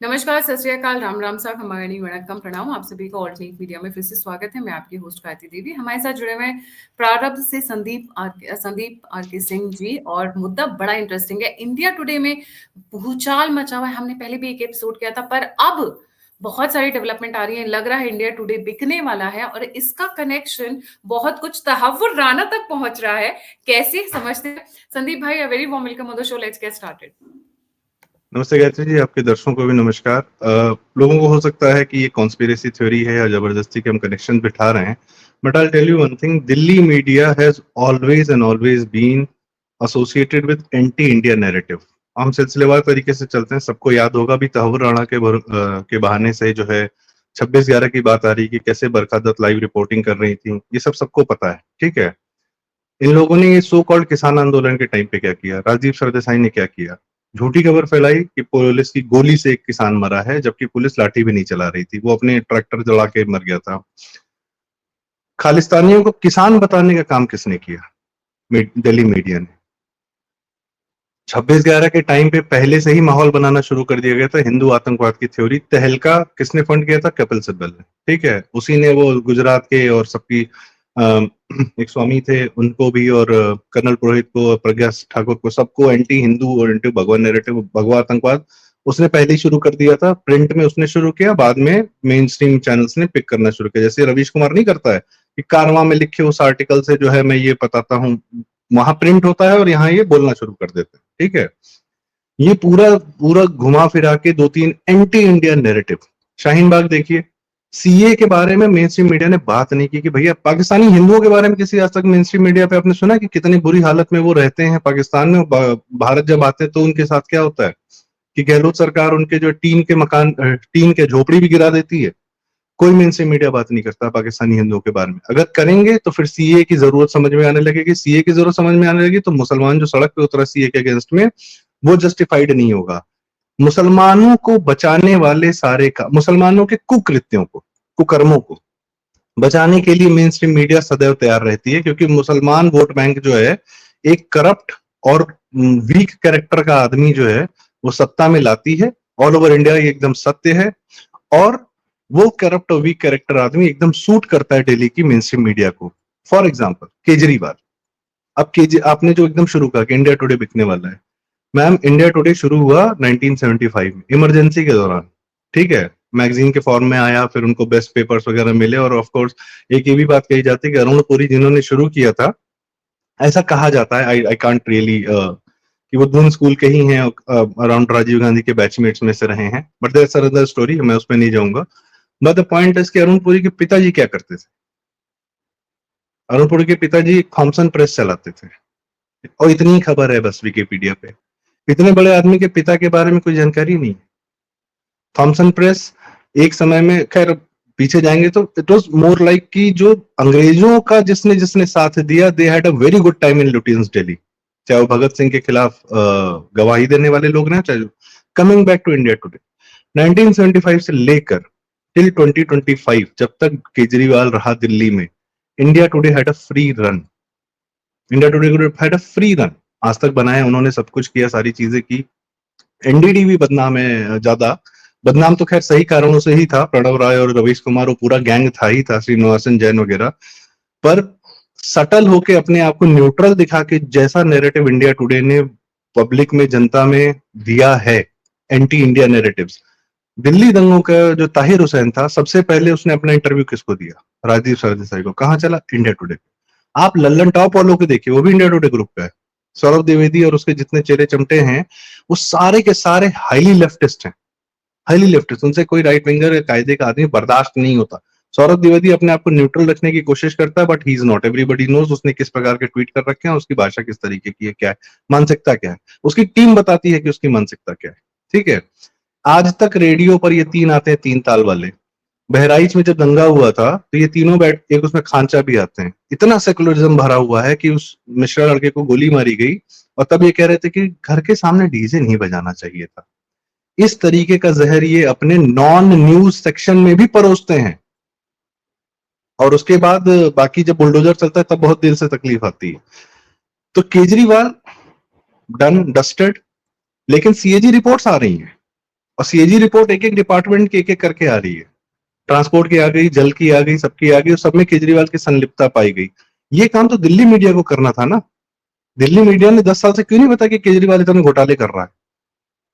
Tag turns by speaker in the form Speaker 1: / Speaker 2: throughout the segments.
Speaker 1: नमस्कार, सत श्री अकाल, राम राम सा, खमागणी वणक्कम, प्रणाम। आप सभी का ऑल्टरनेट मीडिया में फिर से स्वागत है। मैं आपकी होस्ट कारती देवी। हमारे साथ जुड़े हुए प्रारब्ध से संदीप आर के सिंह जी, और मुद्दा बड़ा इंटरेस्टिंग है। इंडिया टुडे में भूचाल मचा हुआ है। हमने पहले भी एक एपिसोड किया था, पर अब बहुत सारी डेवलपमेंट आ रही है। लग रहा है इंडिया टुडे बिकने वाला है, और इसका कनेक्शन बहुत कुछ तहव्वुर राना तक पहुंच रहा है। कैसे समझते हैं संदीप भाई? A very warm welcome on the show. Let's get started.
Speaker 2: नमस्ते गायत्री जी, आपके दर्शकों को भी नमस्कार। लोगों को हो सकता है कि ये कॉन्स्पिरेसी थ्योरी है या जबरदस्ती के हम कनेक्शन बिठा रहे हैं, but I tell you one thing, Delhi media has always and always been associated with anti India narrative. हम सिलसिलेवार तरीके से चलते हैं। सबको याद होगा भी तहव्वुर राणा के बहाने से जो है 26/11 की बात आ रही कि कैसे बरखा दत्त लाइव रिपोर्टिंग कर रही थी। ये सब सबको पता है, ठीक है। इन लोगों ने ये सो कॉल्ड किसान आंदोलन के टाइम पे क्या किया, राजीव सरदेसाई ने क्या किया, झूठी खबर फैलाई कि पुलिस की गोली से एक किसान मरा है, जबकि पुलिस लाठी भी नहीं चला रही थी, वो अपने ट्रैक्टर जला के मर गया था। खालिस्तानियों को किसान बताने का काम किसने किया? दिल्ली मीडिया ने। 26/11 के टाइम पे पहले से ही माहौल बनाना शुरू कर दिया गया था। हिंदू आतंकवाद की थ्योरी तहलका किसने फंड किया था? कपिल सिब्बल ने, ठीक है। उसी ने वो गुजरात के और सबकी एक स्वामी थे उनको भी, और कर्नल पुरोहित को, प्रज्ञा ठाकुर को, सबको एंटी हिंदू और एंटी भगवान नैरेटिव, भगवा आतंकवाद उसने पहले ही शुरू कर दिया था। प्रिंट में उसने शुरू किया, बाद में मेन स्ट्रीम चैनल्स ने पिक करना शुरू किया। जैसे रवीश कुमार नहीं करता है कि कारवां में लिखे उस आर्टिकल से जो है मैं ये बताता हूँ, वहां प्रिंट होता है और यहाँ ये बोलना शुरू कर देते हैं, ठीक है। ये पूरा पूरा घुमा फिरा के 2-3 anti Indian narrative. Shaheen Bagh देखिए, सीए के बारे में मेन स्ट्रीम मीडिया ने बात नहीं की कि भैया पाकिस्तानी हिंदुओं के बारे में किसी आज तक मेन स्ट्रीम मीडिया पे आपने सुना कि कितनी बुरी हालत में वो रहते हैं पाकिस्तान में। भारत जब आते हैं तो उनके साथ क्या होता है कि गहलोत सरकार उनके जो टीन के झोपड़ी भी गिरा देती है। कोई मेन स्ट्रीम मीडिया बात नहीं करता पाकिस्तानी हिंदुओं के बारे में। अगर करेंगे तो फिर सीए की जरूरत समझ में आने लगेगी। सीए की जरूरत समझ में आने लगी तो मुसलमान जो सड़क पे उतरा सीए के अगेंस्ट में, वो जस्टिफाइड नहीं होगा। मुसलमानों को बचाने वाले सारे का, मुसलमानों के कुकृत्यों को, कुकर्मों को बचाने के लिए मेन स्ट्रीम मीडिया सदैव तैयार रहती है, क्योंकि मुसलमान वोट बैंक जो है एक करप्ट और वीक कैरेक्टर का आदमी जो है वो सत्ता में लाती है। ऑल ओवर इंडिया ये एकदम सत्य है, और वो करप्ट और वीक कैरेक्टर आदमी एकदम सूट करता है दिल्ली की मेन स्ट्रीम मीडिया को। For example Kejriwal. अब आपने जो एकदम शुरू कहा कि इंडिया टुडे बिकने वाला है, मैम इंडिया टुडे शुरू हुआ 1975 में इमरजेंसी के दौरान, ठीक है। मैगजीन के फॉर्म में आया, फिर उनको बेस्ट पेपर्स वगैरह मिले, और ऑफ कोर्स एक ये भी बात कही जाती है कि अरुण पुरी जिन्होंने शुरू किया था, ऐसा कहा जाता है, आई कांट रियली, कि वो दून स्कूल के ही हैं, अराउंड राजीव गांधी के बैचमेट्स में से रहे हैं, बट दैट्स अनदर स्टोरी, मैं उसमें नहीं जाऊंगा। बट द पॉइंट इज कि अरुण पुरी के पिताजी क्या करते थे? अरुण पुरी के पिताजी थॉमसन प्रेस चलाते थे, और इतनी खबर है बस विकिपीडिया पे। इतने बड़े आदमी के पिता के बारे में कोई जानकारी नहीं। थॉमसन प्रेस एक समय में, खैर पीछे जाएंगे तो इट वाज मोर लाइक कि जो अंग्रेजों का जिसने जिसने साथ दिया, they had a very good time in Lutyens Delhi. चाहे वो भगत सिंह के खिलाफ गवाही देने वाले लोग ना, चाहे coming back to India Today 1975 से लेकर टिल 2025, जब तक केजरीवाल रहा दिल्ली में, India today had a free run. India today had a free run. आज तक बनाया उन्होंने, सब कुछ किया, सारी चीजें की। एनडीडी भी बदनाम है ज्यादा। बदनाम तो खैर सही कारणों से ही था, प्रणव राय और रवीश कुमार, वो पूरा गैंग था ही था, श्रीनिवासन जैन वगैरह। पर सटल होके अपने आप को न्यूट्रल दिखा के जैसा नैरेटिव इंडिया टुडे ने पब्लिक में, जनता में दिया है, एंटी इंडिया नैरेटिव्स। दिल्ली दंगों का जो ताहिर हुसैन था, सबसे पहले उसने अपना इंटरव्यू किसको दिया? राजीव सरदेसाई को। कहाँ चला? India today. आप लल्लन टॉप वालों को देखिए, वो भी इंडिया टुडे ग्रुप का है। सौरभ द्विवेदी और उसके जितने चेहरे चमटे हैं, वो सारे के सारे हाईली लेफ्टिस्ट हैं, हाईली लेफ्टिस्ट। उनसे कोई राइट विंगर कायदे का आदमी बर्दाश्त नहीं होता। सौरभ द्विवेदी अपने आप को न्यूट्रल रखने की कोशिश करता है, but he is not. Everybody knows उसने किस प्रकार के ट्वीट कर रखे हैं, उसकी भाषा किस तरीके की है, क्या है, मानसिकता क्या है। उसकी टीम बताती है कि उसकी मानसिकता क्या है, ठीक है। आज तक रेडियो पर ये तीन आते हैं, तीन ताल वाले। बहराइच में जब दंगा हुआ था तो ये तीनों बैठ, एक उसमें खांचा भी आते हैं। इतना सेकुलरिज्म भरा हुआ है कि उस मिश्रा लड़के को गोली मारी गई, और तब ये कह रहे थे कि घर के सामने डीजे नहीं बजाना चाहिए था। इस तरीके का जहर ये अपने नॉन न्यूज सेक्शन में भी परोसते हैं, और उसके बाद बाकी जब बुलडोजर चलता है तब बहुत दिल से तकलीफ आती है। तो केजरीवाल डन डस्टेड, लेकिन सीएजी रिपोर्ट्स आ रही हैं और सीएजी रिपोर्ट एक एक डिपार्टमेंट की एक एक करके आ रही है, ट्रांसपोर्ट की आ गई, जल की आ गई, सबकी आ गई, और सब में केजरीवाल की संलिप्तता पाई गई। ये काम तो दिल्ली मीडिया को करना था ना। दिल्ली मीडिया ने 10 साल से क्यों नहीं बताया कि केजरीवाल इतने घोटाले कर रहा है?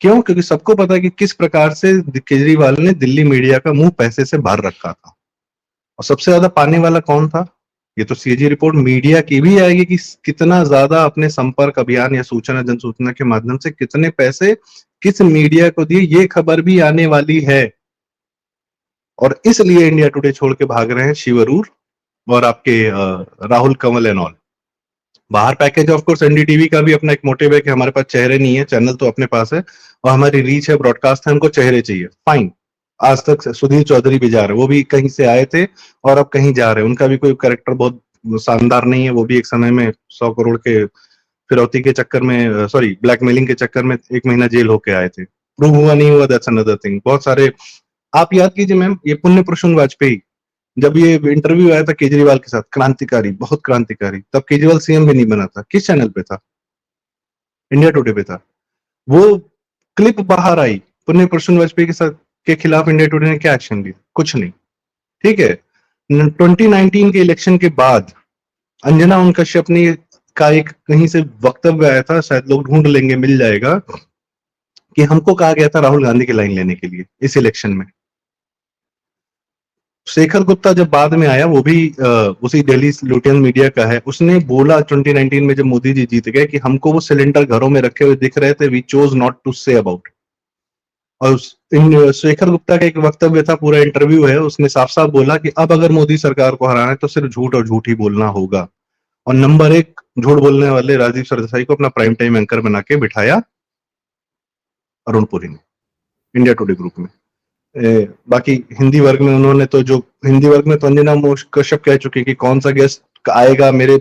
Speaker 2: क्यों? क्योंकि सबको पता है कि किस प्रकार से केजरीवाल ने दिल्ली मीडिया का मुंह पैसे से भर रखा था। और सबसे ज्यादा पाने वाला कौन था? ये तो सीएजी रिपोर्ट मीडिया की भी आएगी कि कितना ज्यादा अपने संपर्क अभियान या सूचना जनसूचना के माध्यम से कितने पैसे किस मीडिया को दिए, ये खबर भी आने वाली है। और इसलिए इंडिया टुडे छोड़ के भाग रहे हैं शिवरूर और आपके राहुल कंवल एंड ऑल। बाहर पैकेज ऑफ कोर्स एनडीटीवी का भी अपना एक मोटिव है कि हमारे पास चेहरे नहीं है, चैनल तो अपने पास है और हमारी रीच है, ब्रॉडकास्ट है, हमको चेहरे चाहिए, फाइन। आज तक सुधीर चौधरी भी जा रहे हैं, वो भी कहीं से आए थे और अब कहीं जा रहे हैं, उनका भी कोई कैरेक्टर बहुत शानदार नहीं है, वो भी एक समय में 100 करोड़ के फिरौती के चक्कर में, सॉरी ब्लैकमेलिंग के चक्कर में 1 महीना जेल होके आए थे। प्रूव हुआ नहीं हुआ, दैट्स अनदर थिंग। बहुत सारे आप याद कीजिए मैम, ये पुण्य प्रसून वाजपेयी, जब ये इंटरव्यू आया था केजरीवाल के साथ, क्रांतिकारी, बहुत क्रांतिकारी, तब केजरीवाल सीएम भी नहीं बना था, किस चैनल पे था? इंडिया टुडे पे था। वो क्लिप बाहर आई पुण्य प्रसून वाजपेयी के साथ के खिलाफ, इंडिया टुडे ने क्या एक्शन लिया? कुछ नहीं। ठीक है, 2019 के इलेक्शन के बाद अंजना ओम कश्यप ने का एक कहीं से वक्तव्य आया था, शायद लोग ढूंढ लेंगे, मिल जाएगा, कि हमको कहा गया था राहुल गांधी की लाइन लेने के लिए इस इलेक्शन में। शेखर गुप्ता जब बाद में आया, वो भी उसी दिल्ली लुटियन मीडिया का है, उसने बोला 2019 में जब मोदी जी जीत गए कि हमको वो सिलेंडर घरों में रखे हुए दिख रहे थे, we chose not to say about. और शेखर गुप्ता का एक वक्तव्य था, पूरा इंटरव्यू है, उसने साफ साफ बोला कि अब अगर मोदी सरकार को हराना है तो सिर्फ झूठ और झूठ ही बोलना होगा। और नंबर 1 झूठ बोलने वाले राजीव सरदेसाई को अपना प्राइम टाइम एंकर बना के बिठाया अरुण पुरी ने, इंडिया टुडे ग्रुप में। बाकी हिंदी वर्ग में उन्होंने तो, जो हिंदी वर्ग में तो अंजना कश्यप कह चुकी कि कौन सा गेस्ट आएगा मेरे।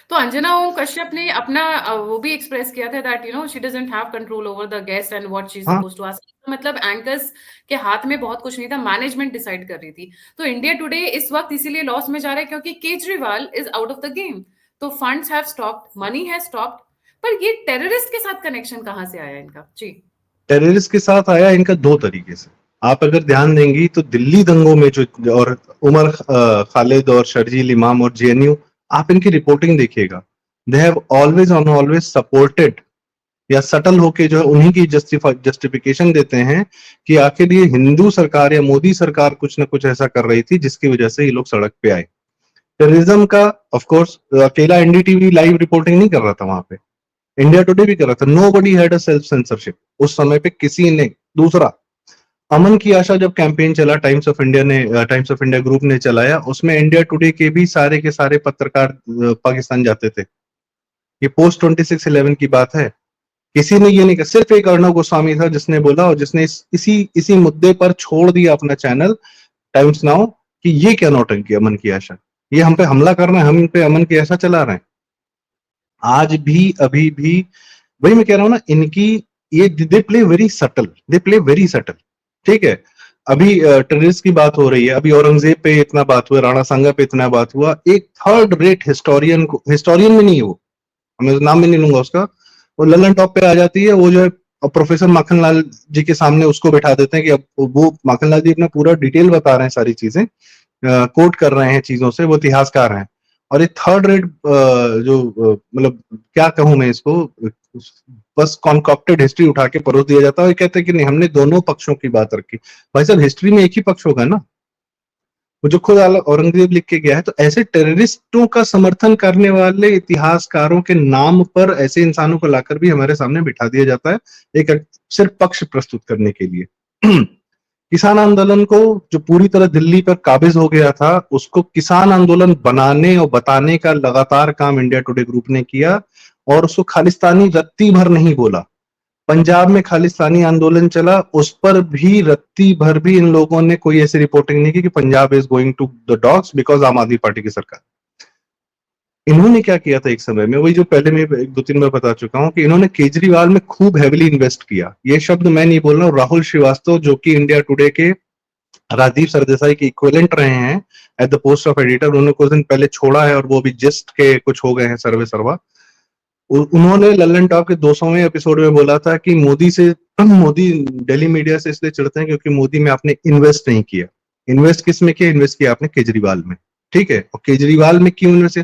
Speaker 1: तो अंजना ओम कश्यप ने अपना वो भी एक्सप्रेस किया था that she doesn't have control over the guest and what she is
Speaker 2: हाँ,
Speaker 1: सपोज्ड टू आस्क। मतलब एंकर्स के हाथ में बहुत कुछ नहीं था, मैनेजमेंट डिसाइड कर रही थी। तो इंडिया टुडे इस वक्त इसीलिए लॉस में जा रहा है क्योंकि Kejriwal is out of the game. तो funds have stopped, money has stopped. पर ये टेररिस्ट के साथ कनेक्शन कहाँ से आया इनका? जी,
Speaker 2: टेररिस्ट के साथ आया इनका 2 तरीके से। आप अगर ध्यान देंगी तो दिल्ली दंगों में जो, और उमर खालिद और शर्जील इमाम और जेएनयू, आप इनकी रिपोर्टिंग देखिएगा, they have always on always supported या सटल होके जो है उन्हीं की जस्टिफिकेशन देते हैं कि आखिर ये हिंदू सरकार या मोदी सरकार कुछ ना कुछ ऐसा कर रही थी जिसकी वजह से ये लोग सड़क पे आए। टेररिज्म का ऑफ कोर्स अकेला एनडीटीवी लाइव रिपोर्टिंग नहीं कर रहा था वहां पे, इंडिया टुडे भी कर रहा था। Nobody had a self censorship उस समय पे किसी ने। दूसरा, अमन की आशा जब कैंपेन चला, टाइम्स ऑफ इंडिया ग्रुप ने चलाया, उसमें इंडिया टुडे के सारे पत्रकार पाकिस्तान जाते थे। ये पोस्ट 26/11 की बात है। किसी ने ये नहीं कहा, सिर्फ एक अर्णव गोस्वामी था जिसने बोला और जिसने इसी मुद्दे पर छोड़ दिया अपना चैनल टाइम्स नाउ कि ये क्या नौटंकी अमन की आशा, ये हम पे हमला कर रहे हैं, हम इन पे अमन की आशा चला रहे हैं। आज भी अभी भी वही मैं कह रहा हूं ना, इनकी ये they play very subtle, they play very subtle. ठीक है, अभी टेररिस्ट की बात हो रही है, अभी औरंगजेब पे इतना बात हुआ, राणा सांगा पे इतना बात हुआ, एक थर्ड रेट हिस्टोरियन को, हिस्टोरियन में नहीं है वो, मैं नाम भी नहीं लूंगा उसका, वो ललन टॉप पे आ जाती है, वो जो है प्रोफेसर माखनलाल जी के सामने उसको बैठा देते हैं कि अब वो माखनलाल जी अपना पूरा डिटेल बता रहे हैं, सारी चीजें कोट कर रहे हैं चीजों से, वो इतिहासकार हैं। और ये थर्ड रेट जो मतलब क्या कहूं मैं इसको, बस कॉन्कॉप्टेड हिस्ट्री उठा के परोस दिया जाता है और कहते हैं कि नहीं हमने दोनों पक्षों की बात रखी। भाई साहब, हिस्ट्री में एक ही पक्ष होगा ना, वो जो खुद औरंगजेब लिख के गया है। तो ऐसे टेररिस्टों का समर्थन करने वाले इतिहासकारों के नाम पर ऐसे इंसानों को लाकर भी हमारे सामने बिठा दिया जाता है, एक सिर्फ पक्ष प्रस्तुत करने के लिए। किसान आंदोलन को जो पूरी तरह दिल्ली पर काबिज हो गया था, उसको किसान आंदोलन बनाने और बताने का लगातार काम इंडिया टुडे ग्रुप ने किया और उसको खालिस्तानी रत्ती भर नहीं बोला। पंजाब में खालिस्तानी आंदोलन चला, उस पर भी रत्ती भर भी इन लोगों ने कोई ऐसी रिपोर्टिंग नहीं की कि Punjab is going to the dogs because Aam Aadmi party की सरकार। इन्होंने क्या किया था एक समय में, वही जो पहले मैं 2-3 बार बता चुका हूं कि इन्होंने केजरीवाल में खूब हैविली इन्वेस्ट किया। ये शब्द मैं नहीं बोल रहा हूं, राहुल श्रीवास्तव जो कि इंडिया टुडे के राजीव सरदेसाई के इक्विवेलेंट रहे हैं at the post of editor, उन्होंने कुछ दिन पहले छोड़ा है और वो अभी जस्ट के कुछ हो गए हैं सर्वे सर्वा। उन्होंने लल्लन टॉप के 200वें एपिसोड में बोला था कि मोदी दिल्ली मीडिया से इसलिए चिढ़ते हैं क्योंकि मोदी में आपने इन्वेस्ट नहीं किया। इन्वेस्ट किस में किया? इन्वेस्ट किया आपने केजरीवाल में, ठीक है। और केजरीवाल में क्यों इन्वेस्ट?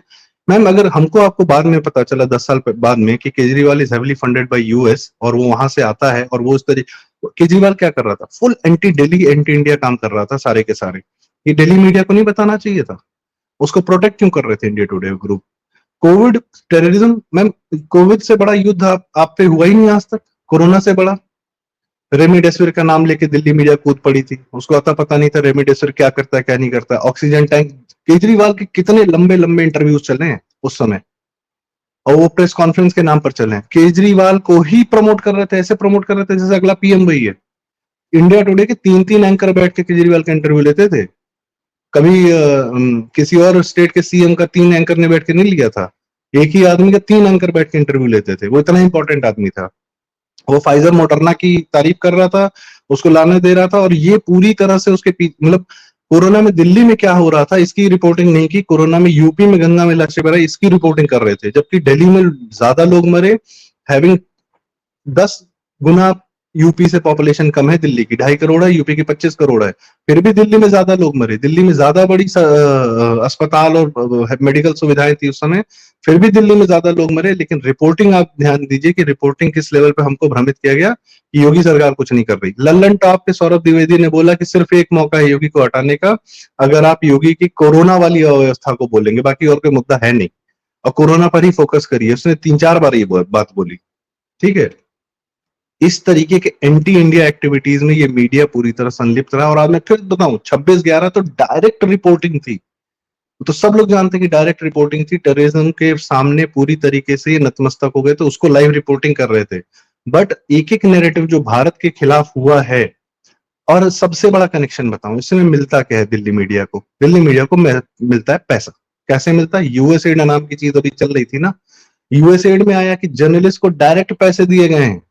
Speaker 2: मैम, अगर हमको आपको बाद में पता चला 10 साल बाद में कि Kejriwal is heavily funded by US और वो वहां से आता है और वो इस तरीके, केजरीवाल क्या कर रहा था? Full anti Delhi anti India काम कर रहा था सारे के सारे। ये दिल्ली मीडिया को नहीं बताना चाहिए था? उसको प्रोटेक्ट क्यों कर रहे थे India today group? Covid, terrorism, ma'am Covid से बड़ा युद्ध आप पे हुआ ही नहीं आज तक। कोरोना से बड़ा रेमडेसिविर का नाम लेके दिल्ली मीडिया कूद पड़ी थी, उसको आता पता नहीं था रेमडेसिविर क्या करता है क्या नहीं करता। ऑक्सीजन टैंक, केजरीवाल के कितने लंबे लंबे इंटरव्यूज चले हैं उस समय, और वो प्रेस कॉन्फ्रेंस के नाम पर चले हैं। केजरीवाल को ही प्रमोट कर रहे थे, ऐसे प्रमोट कर रहे थे जैसे अगला पीएम वही है। इंडिया टुडे के 3-3 एंकर बैठ के केजरीवाल का इंटरव्यू लेते थे। कभी किसी और स्टेट के सीएम का 3 एंकर ने बैठ के नहीं लिया था। एक ही आदमी का 3 एंकर बैठ के इंटरव्यू लेते थे, वो इतना इंपॉर्टेंट आदमी था। वो फाइजर मोडर्ना की तारीफ कर रहा था, उसको लाने दे रहा था, और ये पूरी तरह से उसके मतलब कोरोना में दिल्ली में क्या हो रहा था इसकी रिपोर्टिंग नहीं की। कोरोना में यूपी में गंगा में लक्ष्य भरा इसकी रिपोर्टिंग कर रहे थे, जबकि दिल्ली में ज्यादा लोग मरे, हैविंग 10 गुना यूपी से पॉपुलेशन कम है। दिल्ली की 2.5 करोड़ है, यूपी की 25 करोड़ है, फिर भी दिल्ली में ज्यादा लोग मरे। दिल्ली में ज्यादा बड़ी अस्पताल और मेडिकल सुविधाएं थी उस समय, फिर भी दिल्ली में ज्यादा लोग मरे। लेकिन रिपोर्टिंग आप ध्यान दीजिए कि रिपोर्टिंग किस लेवल पे हमको भ्रमित किया गया कि योगी सरकार कुछ नहीं कर रही। लल्लन टॉप के सौरभ द्विवेदी ने बोला कि सिर्फ एक मौका है योगी को हटाने का, अगर आप योगी की कोरोना वाली अव्यवस्था को बोलेंगे, बाकी और कोई मुद्दा है नहीं, और कोरोना पर ही फोकस करिए। उसने 3-4 बार ये बात बोली, ठीक है। इस तरीके के एंटी इंडिया एक्टिविटीज में ये मीडिया पूरी तरह संलिप्त रहा। और आज मैं फिर बताऊं, 26/11 तो डायरेक्ट रिपोर्टिंग थी, तो सब लोग जानते हैं कि डायरेक्ट रिपोर्टिंग थी। टेररिज्म के सामने पूरी तरीके से नतमस्तक हो गए, तो उसको लाइव रिपोर्टिंग कर रहे थे। बट एक एक नैरेटिव जो भारत के खिलाफ हुआ है, और सबसे बड़ा कनेक्शन बताऊं इसमें मिलता क्या है दिल्ली मीडिया को? दिल्ली मीडिया को मिलता है पैसा। कैसे मिलता है? यूएसएड नाम की चीज अभी चल रही थी ना, यूएसएड में आया कि जर्नलिस्ट को डायरेक्ट पैसे दिए गए हैं।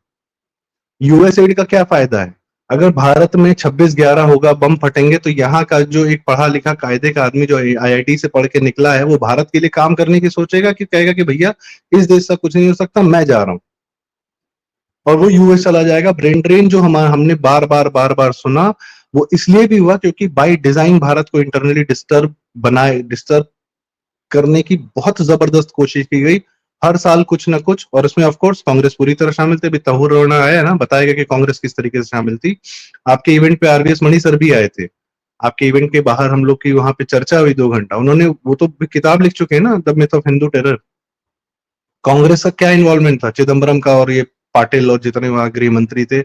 Speaker 2: यूएसएड का क्या फायदा है? अगर भारत में 26/11 होगा, बम फटेंगे, तो यहाँ का जो एक पढ़ा लिखा कायदे का आदमी जो आईआईटी से पढ़ के निकला है, वो भारत के लिए काम करने की सोचेगा कि कहेगा कि भैया इस देश से कुछ नहीं हो सकता, मैं जा रहा हूं, और वो यूएस चला जाएगा। ब्रेन ड्रेन जो हमने बार बार सुना, वो इसलिए भी हुआ क्योंकि बाय डिजाइन भारत को इंटरनली डिस्टर्ब करने की बहुत जबरदस्त कोशिश की गई। हर साल कुछ ना कुछ, और इसमें ऑफ कोर्स कांग्रेस पूरी तरह शामिल थे। अभी तहूर रोना आया ना, बताएगा कि कांग्रेस किस तरीके से शामिल थी। आपके इवेंट पे आरवीएस मणि सर भी आए थे। आपके इवेंट के बाहर हम लोग की वहां पे चर्चा हुई 2 घंटा। उन्होंने, वो तो किताब लिख चुके हैं ना, the myth of Hindu terror. Congress का क्या इन्वॉल्वमेंट था चिदम्बरम का, और ये पाटिल और जितने वहां गृह मंत्री थे।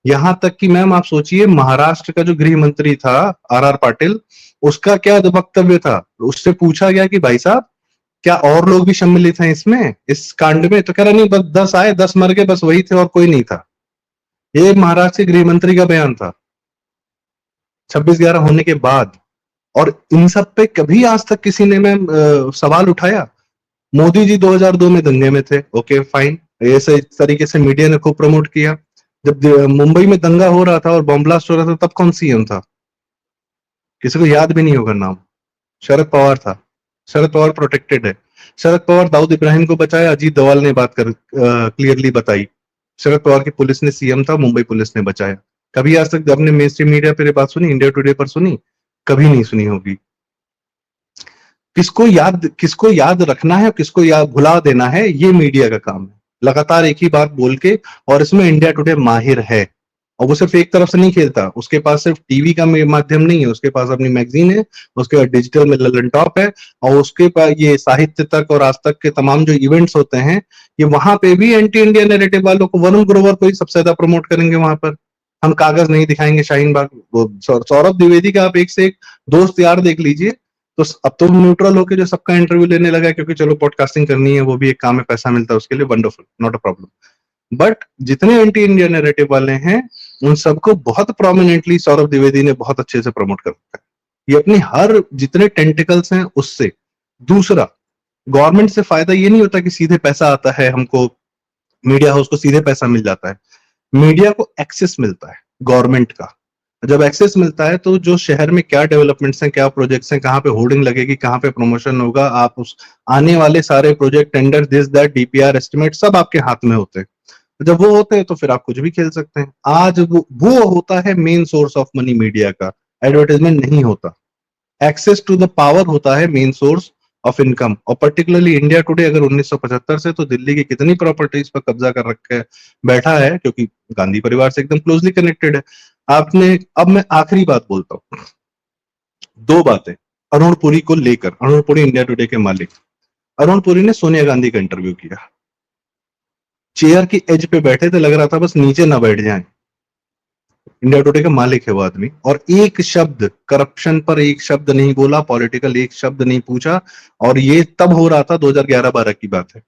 Speaker 2: यहां तक कि मैम आप सोचिए, महाराष्ट्र का जो गृह मंत्री था आर पाटिल, उसका क्या वक्तव्य था? उससे पूछा गया कि भाई साहब क्या और लोग भी सम्मिलित हैं इसमें, इस कांड में? तो कह रहा नहीं, बस 10 आए, 10 मर गए, बस वही थे और कोई नहीं था। ये महाराष्ट्र के गृह मंत्री का बयान था 26/11 होने के बाद। और इन सब पे कभी आज तक किसी ने मैम सवाल उठाया? मोदी जी 2002 में दंगे में थे, ओके फाइन, ऐसे इस तरीके से मीडिया ने खूब प्रमोट किया। जब मुंबई में दंगा हो रहा था और बम ब्लास्ट हो रहा था, तब कौन सीएम था? किसी को याद भी नहीं होगा नाम। शरद पवार था। शरद पवार प्रोटेक्टेड है। शरद पवार दाऊद इब्राहिम को बचाया, अजीत दोवाल ने बात कर क्लियरली बताई। शरद पवार की पुलिस ने, सीएम था, मुंबई पुलिस ने बचाया। कभी आज तक आपने मेन स्ट्रीम मीडिया पर बात सुनी? इंडिया टुडे पर सुनी? कभी नहीं सुनी होगी। किसको याद रखना है और किसको याद भुला देना है, ये मीडिया का काम है, लगातार एक ही बात बोल के। और इसमें इंडिया टुडे माहिर है, और वो सिर्फ एक तरफ से नहीं खेलता। उसके पास सिर्फ टीवी का माध्यम नहीं है, उसके पास अपनी मैगजीन है, उसके पास डिजिटल में लल्लन टॉप है, और उसके पास ये साहित्य तक और आज तक के तमाम जो इवेंट्स होते हैं, ये वहां पे भी एंटी इंडिया नैरेटिव वालों को, वरुण ग्रोवर को ही सबसे ज्यादा प्रमोट करेंगे वहां पर। हम कागज नहीं दिखाएंगे, शाहीन बाग, सौरभ द्विवेदी का आप एक से एक दोस्त यार देख लीजिए। तो अब तो न्यूट्रल होकर जो सबका इंटरव्यू लेने लगा है, क्योंकि चलो पॉडकास्टिंग करनी है, वो भी एक काम है, पैसा मिलता है उसके लिए, wonderful, not a problem. But जितने एंटी इंडिया नैरेटिव वाले हैं, उन सबको बहुत प्रोमिनेंटली सौरभ द्विवेदी ने बहुत अच्छे से प्रमोट कर रखा है। ये अपनी हर जितने टेंटिकल्स हैं उससे। दूसरा, गवर्नमेंट से फायदा ये नहीं होता कि सीधे पैसा आता है हमको, मीडिया हाउस को सीधे पैसा मिल जाता है। मीडिया को एक्सेस मिलता है गवर्नमेंट का। जब एक्सेस मिलता है तो जो शहर में क्या डेवलपमेंट्स हैं, क्या प्रोजेक्ट्स हैं, कहाँ पे होर्डिंग लगेगी, कहाँ पे प्रमोशन होगा, आप उस आने वाले सारे project, tender, this that, DPR estimate सब आपके हाथ में होते हैं। जब वो होते हैं तो फिर आप कुछ भी खेल सकते हैं। आज वो होता है main source of money media का, एडवर्टाइजमेंट नहीं होता। एक्सेस टू द पावर होता है मेन सोर्स ऑफ इनकम। और पर्टिकुलरली इंडिया टुडे अगर 1975 से तो दिल्ली की कितनी प्रॉपर्टीज पर कब्जा कर रखा है, बैठा है, क्योंकि गांधी परिवार से एकदम क्लोजली कनेक्टेड है। आपने, अब मैं आखिरी बात बोलता हूँ, दो बातें अरुण पुरी को लेकर। अरुण पुरी इंडिया टुडे के मालिक, अरुण पुरी ने सोनिया गांधी का इंटरव्यू किया, चेयर की एज पे बैठे थे, लग रहा था बस नीचे ना बैठ जाएं। इंडिया टुडे का मालिक है वो आदमी, और एक शब्द करप्शन पर एक शब्द नहीं बोला, पॉलिटिकल एक शब्द नहीं पूछा। और ये तब हो रहा था 2011-12 की बात है।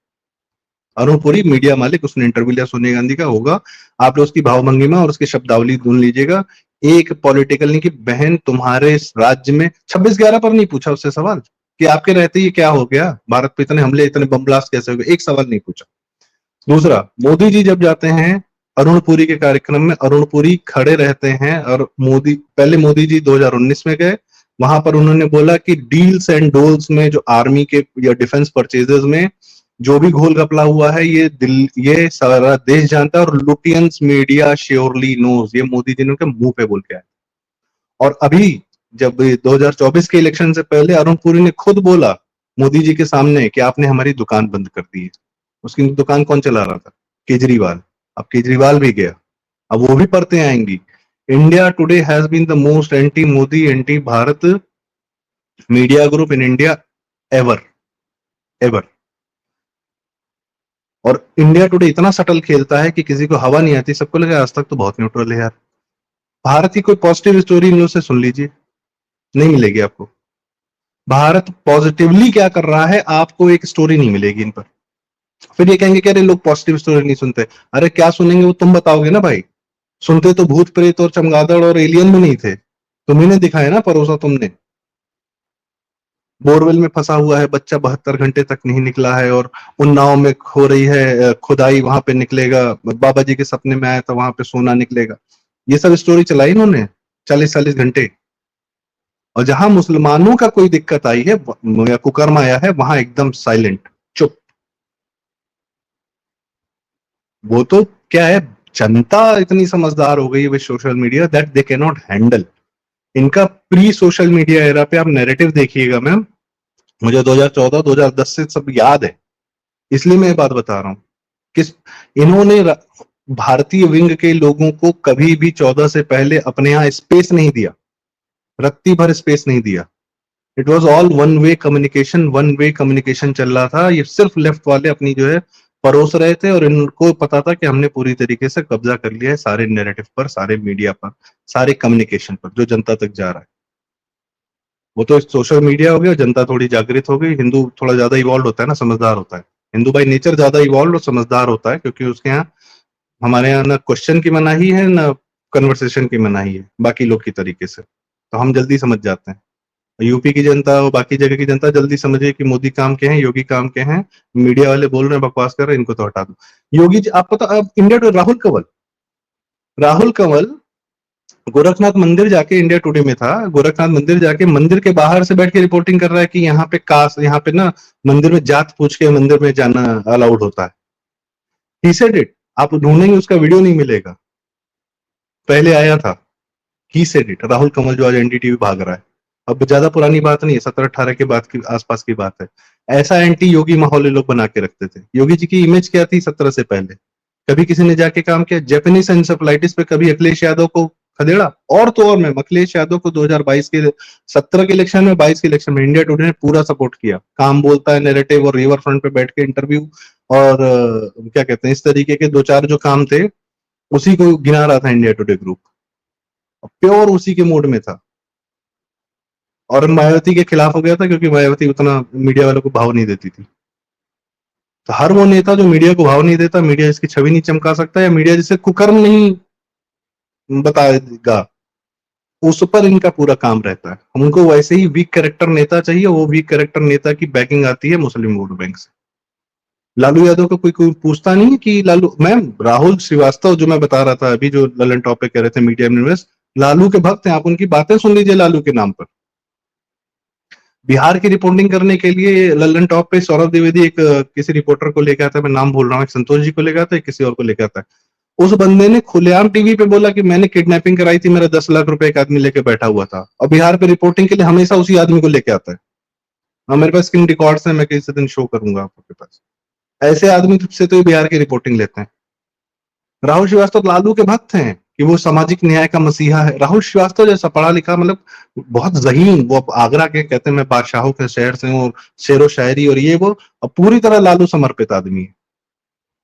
Speaker 2: अरुण पुरी मीडिया मालिक, उसने इंटरव्यू लिया सोनिया गांधी का, होगा आप लोग उसकी भावभंगिमा और उसकी शब्दावली ढूंढ लीजिएगा। एक पॉलिटिकल नहीं कि बहन तुम्हारे इस राज्य में 26/11 पर नहीं पूछा उससे सवाल कि आपके रहते ये क्या हो गया, भारत पे इतने हमले, इतने बम ब्लास्ट कैसे हो गए, एक सवाल नहीं पूछा। दूसरा, मोदी जी जब जाते हैं अरुण पुरी के कार्यक्रम में, अरुण पुरी खड़े रहते हैं, और पहले मोदी जी 2019 में गए, वहां पर उन्होंने बोला कि डील्स एंड डोल्स में, जो आर्मी के या डिफेंस परचेजेस में जो भी घोल घपला हुआ है, ये सारा देश जानता है, और लुटियंस मीडिया श्योरली नोज, ये मोदी जी ने उनके मुंह पे बोल के आए। और अभी जब 2024 के इलेक्शन से पहले अरुण पुरी ने खुद बोला मोदी जी के सामने कि आपने हमारी दुकान बंद कर दी है। उसकी दुकान कौन चला रहा था? केजरीवाल। अब केजरीवाल भी गया, अब वो भी परतें आएंगी। India Today has been the most anti Modi, anti Bharat media group in India ever ever. और इंडिया टुडे इतना सटल खेलता है कि किसी को हवा नहीं आती, सबको लगा आज तक तो बहुत न्यूट्रल है यार। भारत की कोई पॉजिटिव स्टोरी इन लोगों से सुन लीजिए, नहीं मिलेगी आपको। भारत पॉजिटिवली क्या कर रहा है, आपको एक स्टोरी नहीं मिलेगी इन पर। फिर ये कहेंगे कि अरे लोग पॉजिटिव स्टोरी नहीं सुनते। अरे क्या सुनेंगे, वो तुम बताओगे ना भाई। सुनते तो भूत प्रेत और चमगादड़ और एलियन भी नहीं थे, तुम्ही ने दिखाया ना, परोसा तुमने। बोरवेल में फंसा हुआ है बच्चा, 72 घंटे तक नहीं निकला है, और उन्नाव में हो रही है खुदाई, वहां पे निकलेगा। बाबा जी के सपने में आया था, वहां पे सोना निकलेगा। ये सब स्टोरी चलाई इन्होंने 40-40 घंटे। और जहां मुसलमानों का कोई दिक्कत आई है या कुकर्म आया है, वहां एकदम साइलेंट, चुप। वो तो क्या है, जनता इतनी समझदार हो गई है with social media that they can not handle. इनका प्री सोशल मीडिया एरा पे आप नैरेटिव देखिएगा मैम, मुझे 2014-2010 से सब याद है, इसलिए मैं ये बात बता रहा हूं। किस इन्होंने भारतीय विंग के लोगों को कभी भी 14 से पहले अपने यहां स्पेस नहीं दिया, रत्ती भर स्पेस नहीं दिया। It was all one way communication चल रहा था। ये सिर्फ लेफ्ट वाले अपनी जो है परोस रहे थे, और इनको पता था कि हमने पूरी तरीके से कब्जा कर लिया है सारे नैरेटिव पर, सारे मीडिया पर, सारे कम्युनिकेशन पर जो जनता तक जा रहा है। वो तो सोशल मीडिया हो गया, जनता थोड़ी जागृत हो गई। हिंदू थोड़ा ज्यादा इवॉल्व होता है ना, समझदार होता है। हिंदू बाई नेचर ज्यादा इवॉल्व और समझदार होता है, क्योंकि उसके यहाँ, हमारे यहाँ ना क्वेश्चन की मनाही है ना कन्वर्सेशन की मनाही है बाकी लोग की तरीके से, तो हम जल्दी समझ जाते हैं। यूपी की जनता और बाकी जगह की जनता जल्दी समझे कि मोदी काम के हैं, योगी काम के हैं, मीडिया वाले बोल रहे हैं, बकवास कर रहे हैं, इनको तो हटा दो। योगी जी, आप पता, अब इंडिया टुडे, राहुल कंवल गोरखनाथ मंदिर जाके, इंडिया टुडे में था, गोरखनाथ मंदिर जाके मंदिर के बाहर से बैठ के रिपोर्टिंग कर रहा है कि यहाँ पे ना मंदिर में जात पूछ के मंदिर में जाना अलाउड होता है। He said it. आप ढूंढेंगे उसका वीडियो नहीं मिलेगा, पहले आया था। He said it, Rahul Kanwal जो आज एनडीटीवी भाग रहा है। अब ज्यादा पुरानी बात नहीं है, 17-18 के बाद की आसपास की बात है। ऐसा एंटी योगी माहौल ये लोग बना के रखते थे। योगी जी की इमेज क्या थी 17 से पहले? कभी किसी ने जाके काम किया जेपनीज एंसेफेलाइटिस पे? कभी अखिलेश यादव को खदेड़ा? और तो और, मैं अखिलेश यादव को 2022 के 17 के इलेक्शन में, 22 के इलेक्शन में इंडिया टुडे ने पूरा सपोर्ट किया। काम बोलता है नैरेटिव, और रिवर फ्रंट पे बैठ के इंटरव्यू, और क्या कहते हैं, इस तरीके के दो चार जो काम थे, उसी को गिना रहा था इंडिया टुडे ग्रुप, प्योर उसी के मोड में था। और मायावती के खिलाफ हो गया था, क्योंकि मायावती उतना मीडिया वालों को भाव नहीं देती थी। तो हर वो नेता जो मीडिया को भाव नहीं देता, मीडिया जिसकी छवि नहीं चमका सकता, या मीडिया जिसे कुकर्म नहीं बताएगा, उस पर इनका पूरा काम रहता है। उनको वैसे ही वीक कैरेक्टर नेता चाहिए, वो वीक कैरेक्टर नेता की बैकिंग आती है मुस्लिम वोट बैंक से। लालू यादव को कोई पूछता नहीं है कि लालू, मैम राहुल श्रीवास्तव जो मैं बता रहा था अभी, जो ललन टॉप पे कह रहे थे मीडिया में इन्वेस्ट, लालू के भक्त हैं, आप उनकी बातें सुन लीजिए लालू के नाम पर। बिहार की रिपोर्टिंग करने के लिए लल्लन टॉप पे सौरभ द्विवेदी एक किसी रिपोर्टर को लेकर आता है, मैं नाम भूल रहा हूँ, एक संतोष जी को लेकर आता है, किसी और को लेकर आता है। उस बंदे ने खुलेआम टीवी पे बोला कि मैंने किडनैपिंग कराई थी, मेरा 10 लाख रुपए एक आदमी लेके बैठा हुआ था, और बिहार पे रिपोर्टिंग के लिए हमेशा उसी आदमी को लेके आता है। हाँ, मेरे पास स्क्रीन रिकॉर्ड्स हैं, मैं किसी दिन शो करूंगा आपके पास। ऐसे आदमी से तो ये बिहार की रिपोर्टिंग लेते हैं। राहुल श्रीवास्तव लालू के भक्त हैं कि वो सामाजिक न्याय का मसीहा है। राहुल श्रीवास्तव जैसा पढ़ा लिखा, मतलब बहुत ज़हीन, वो आगरा के कहते हैं मैं बादशाहों के शहर से हूँ, शेरो शायरी और ये वो, अब पूरी तरह लालू समर्पित आदमी है।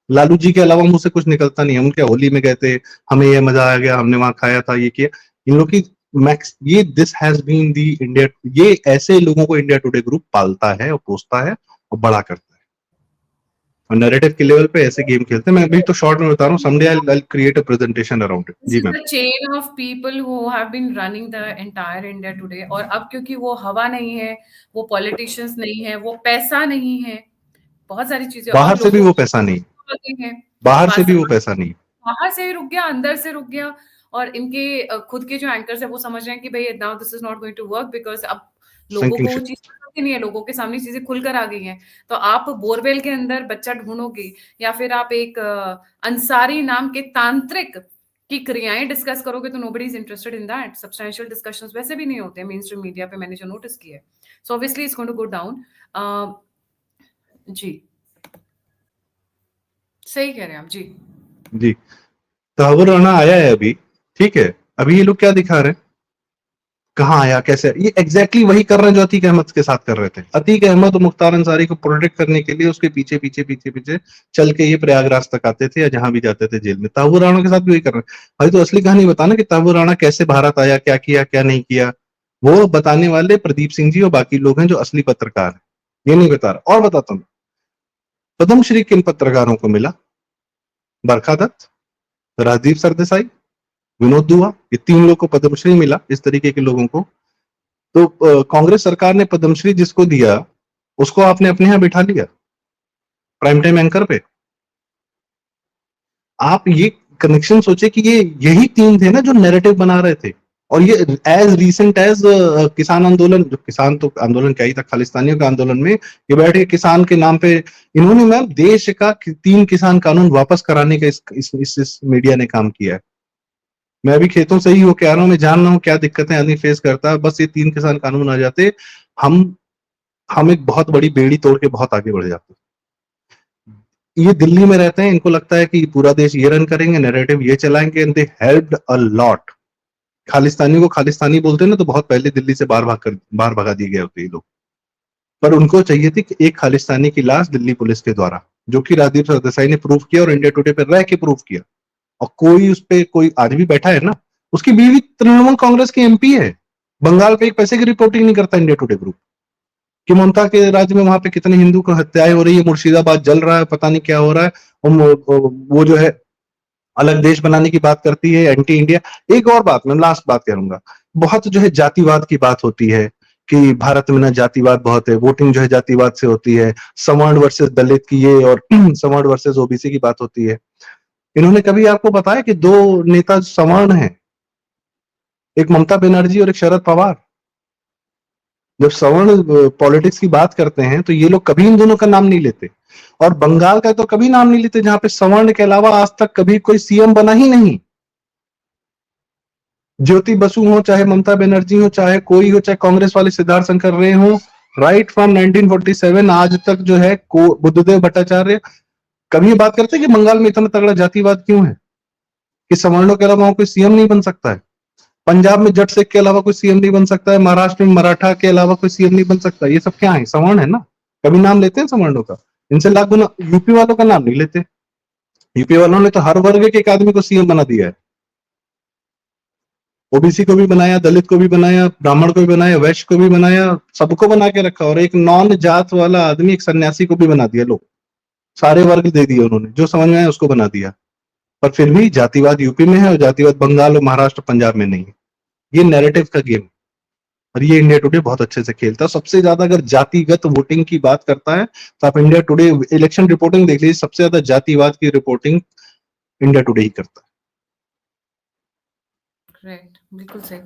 Speaker 2: लालू जी के अलावा मुंह से कुछ निकलता नहीं है। उनके होली में गए थे, हमें ये मजा आ गया, हमने वहां खाया था, ये किया। इन लोग की मैक्स ये this has been the India, ये ऐसे लोगों को इंडिया टुडे ग्रुप पालता है और पोसता है और बड़ा करता है, और नैरेटिव के लेवल पे ऐसे गेम खेलते हैं। मैं अभी तो शॉर्ट में बता रहा हूँ, someday I will create a presentation around it.
Speaker 1: This
Speaker 2: जी
Speaker 1: is
Speaker 2: ma'am.
Speaker 1: the chain of people who have been running the entire India today. और अब क्योंकि वो हवा नहीं है, वो पॉलिटिशियंस नहीं है, वो पैसा नहीं है, बहुत सारी चीजें और
Speaker 2: बाहर से भी
Speaker 1: लोगों
Speaker 2: वो पैसा नहीं,
Speaker 1: की हैं।
Speaker 2: बाहर से भी वो
Speaker 1: बात
Speaker 2: पैसा नहीं।
Speaker 1: बाहर से रुक गया, अंदर से रुक गया। और इनके खुद के जो एंकर्स है वो समझ रहे हैं कि भाई now this is not going to work, because अब लोगों
Speaker 2: सिंकिंग
Speaker 1: को वो
Speaker 2: शिप।
Speaker 1: चीज पसंद ही नहीं है, लोगों के सामने चीजें खुलकर आ गई हैं। तो आप बोरवेल के अंदर बच्चा ढूंढोगे, या फिर आप एक अंसारी नाम के तांत्रिक की क्रियाएं डिस्कस करोगे, तो nobody is interested in that. Substantial discussions वैसे भी नहीं होते मेन स्ट्रीम मीडिया पे, मैंने जो नोटिस किया है। So obviously it's going to go down. जी, सही कह रहे हैं आप जी।
Speaker 2: जी, तहव्वुर राणा आया है अभी, ठीक है, अभी ये लोग क्या दिखा रहे हैं, कहाँ आया, कैसे, ये एग्जैक्टली वही कर रहे हैं जो अतीक अहमद के साथ कर रहे थे। अतीक अहमद और मुख्तार अंसारी को प्रोटेक्ट करने के लिए उसके पीछे पीछे पीछे पीछे चल के ये प्रयागराज तक आते थे, या जहां भी जाते थे जेल में। तहव्वुर राणा के साथ भी वही कर रहे हैं। भाई तो असली कहानी बताना कि तहव्वुर राणा कैसे भारत आया, क्या किया क्या नहीं किया, वो बताने वाले प्रदीप सिंह जी और बाकी लोग हैं जो असली पत्रकार है, ये नहीं बता रहा। और बताता हूँ, पद्मश्री किन पत्रकारों को मिला, बरखा दत्त, राजदीप सरदेसाई, विनोद दुआ, ये 3 लोग को पद्मश्री मिला। इस तरीके के लोगों को तो कांग्रेस सरकार ने पद्मश्री जिसको दिया उसको आपने अपने यहाँ बिठा लिया प्राइम टाइम एंकर पे। आप ये कनेक्शन सोचे कि ये यही 3 थे ना जो नैरेटिव बना रहे थे। और ये एज रिसेंट एज किसान आंदोलन, जो किसान तो आंदोलन क्या ही था, खालिस्तानियों के आंदोलन में ये बैठ के किसान के नाम पे इन्होंने मैम देश का 3 किसान कानून वापस कराने का इस मीडिया ने काम किया है। मैं अभी खेतों से ही होके आ रहा हूँ, मैं जान रहा हूँ क्या दिक्कतें आदमी फेस करता है। बस ये 3 किसान कानून आ जाते, हम हम एक बहुत बड़ी बेड़ी तोड़ के बहुत आगे बढ़ जाते। ये दिल्ली में रहते हैं, इनको लगता है कि पूरा देश ये रन करेंगे, नैरेटिव ये चलाएंगे, and they helped a lot. Khalistani को खालिस्तानी बोलते हैं ना, तो बहुत पहले दिल्ली से बाहर भगा दिए गए होते ये लोग। पर उनको चाहिए थी कि एक खालिस्तानी की लाश दिल्ली पुलिस के द्वारा, जो कि राजदीप सरदेसाई ने प्रूव किया और इंडिया टुडे पर रह के प्रूव किया। और कोई उस पे कोई आज भी बैठा है ना, उसकी बीवी तृणमूल कांग्रेस की एमपी है, बंगाल पे एक पैसे की रिपोर्टिंग नहीं करता इंडिया टुडे ग्रुप कि ममता के राज्य में वहां पे कितने हिंदू को हत्याएं हो रही है, मुर्शिदाबाद जल रहा है, पता नहीं क्या हो रहा है। और वो जो है अलग देश बनाने की बात करती है, एंटी इंडिया। एक और बात, मैं लास्ट बात करूंगा, बहुत जो है जातिवाद की बात होती है कि भारत में ना जातिवाद बहुत है, वोटिंग जो है जातिवाद से होती है, सवर्ण वर्सेस दलित की ये और सवर्ण वर्सेस ओबीसी की बात होती है। इन्होंने कभी आपको बताया कि 2 नेता सवर्ण हैं, एक ममता बनर्जी और एक शरद पवार। जब सवर्ण पॉलिटिक्स की बात करते हैं तो ये लोग कभी इन दोनों का नाम नहीं लेते, और बंगाल का तो कभी नाम नहीं लेते जहां पे सवर्ण के अलावा आज तक कभी कोई सीएम बना ही नहीं। ज्योति बसु हो, चाहे ममता बनर्जी हो, चाहे कोई हो, चाहे कांग्रेस वाले सिद्धार्थ शंकर रे हो, राइट फ्रॉम 1947 आज तक जो है बुद्धदेव भट्टाचार्य, कभी बात करते हैं कि बंगाल में इतना तगड़ा जातिवाद क्यों है कि सवर्णों के अलावा कोई सीएम नहीं बन सकता है। पंजाब में जट सिख के अलावा कोई सीएम नहीं बन सकता है, महाराष्ट्र में मराठा के अलावा कोई सीएम नहीं बन सकता। ये सब क्या है, सवर्ण है ना। कभी नाम लेते हैं सवर्णों का, इनसे लाख गुना यूपी वालों का नाम नहीं लेते। यूपी वालों ने तो हर वर्ग के एक आदमी को सीएम बना दिया है, ओबीसी को भी बनाया, दलित को भी बनाया, ब्राह्मण को भी बनाया, वैश्य को भी बनाया, सबको बना के रखा। और एक नॉन जात वाला आदमी, एक सन्यासी को भी बना दिया। लोग सारे वर्ग दे दिए उन्होंने, जो समझ में आया उसको बना दिया। पर फिर भी जातिवाद यूपी में है और जातिवाद बंगाल और महाराष्ट्र पंजाब में नहीं है। ये नैरेटिव का गेम, और ये इंडिया टुडे बहुत अच्छे से खेलता है। सबसे ज्यादा अगर जातिगत वोटिंग की बात करता है तो आप इंडिया टुडे इलेक्शन रिपोर्टिंग देख लीजिए, सबसे ज्यादा जातिवाद की रिपोर्टिंग इंडिया टुडे ही करता है।
Speaker 1: Correct. बिल्कुल सही।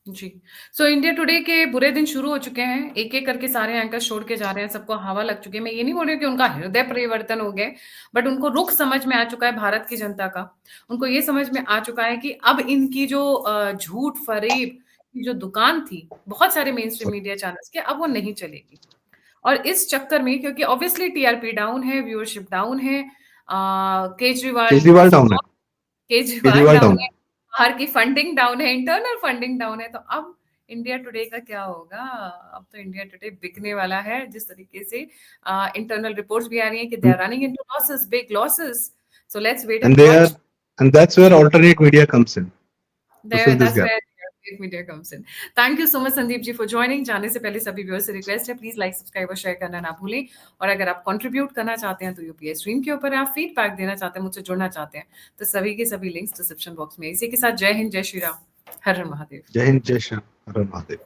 Speaker 1: जी। सो इंडिया टुडे के बुरे दिन शुरू हो चुके हैं। एक-एक करके सारे एंकर छोड़ के जा रहे हैं, सबको हवा लग चुकी है। मैं ये नहीं बोल रही हूँ कि उनका हृदय परिवर्तन हो गया, बट उनको रुख समझ में आ चुका है भारत की जनता का। उनको ये समझ में आ चुका है कि अब इनकी जो झूठ-फरेब की जो दुकान थी, बहुत सारे मेन स्ट्रीम मीडिया चैनल्स के, अब वो नहीं चलेगी। और इस चक्कर में, क्योंकि ऑब्वियसली टीआरपी डाउन है, व्यूअरशिप डाउन है, केजरीवाल
Speaker 2: केजरीवाल डाउन है।
Speaker 1: Football Kejriwal
Speaker 2: Kejriwal
Speaker 1: down
Speaker 2: down
Speaker 1: है, बाहर की फंडिंग डाउन है, इंटरनल फंडिंग डाउन है, तो अब इंडिया टुडे का क्या होगा? अब तो इंडिया टुडे बिकने वाला है, जिस तरीके से इंटरनल रिपोर्ट्स भी आ रही हैं कि दे
Speaker 2: है।
Speaker 1: Are running into losses, big losses. So let's wait
Speaker 2: And
Speaker 1: and
Speaker 2: they are,
Speaker 1: watch.
Speaker 2: and that's where alternate media comes in to fill
Speaker 1: There,
Speaker 2: this
Speaker 1: that's
Speaker 2: gap.
Speaker 1: where media comes in. Thank you so much Sandeep ji for joining. जाने से पहले सभी viewers से request है, please like, subscribe और share करना ना भूलें। और अगर आप कंट्रीब्यूट करना चाहते हैं तो यूपीआई स्ट्रीम के ऊपर, आप फीडबैक देना चाहते हैं, मुझसे जुड़ना चाहते हैं, तो सभी के सभी लिंक्स डिस्क्रिप्शन बॉक्स में। इसी के साथ जय हिंद, जय श्री राम, हर हर महादेव।
Speaker 2: जय हिंद, जय श्री राम, हर हर महादेव।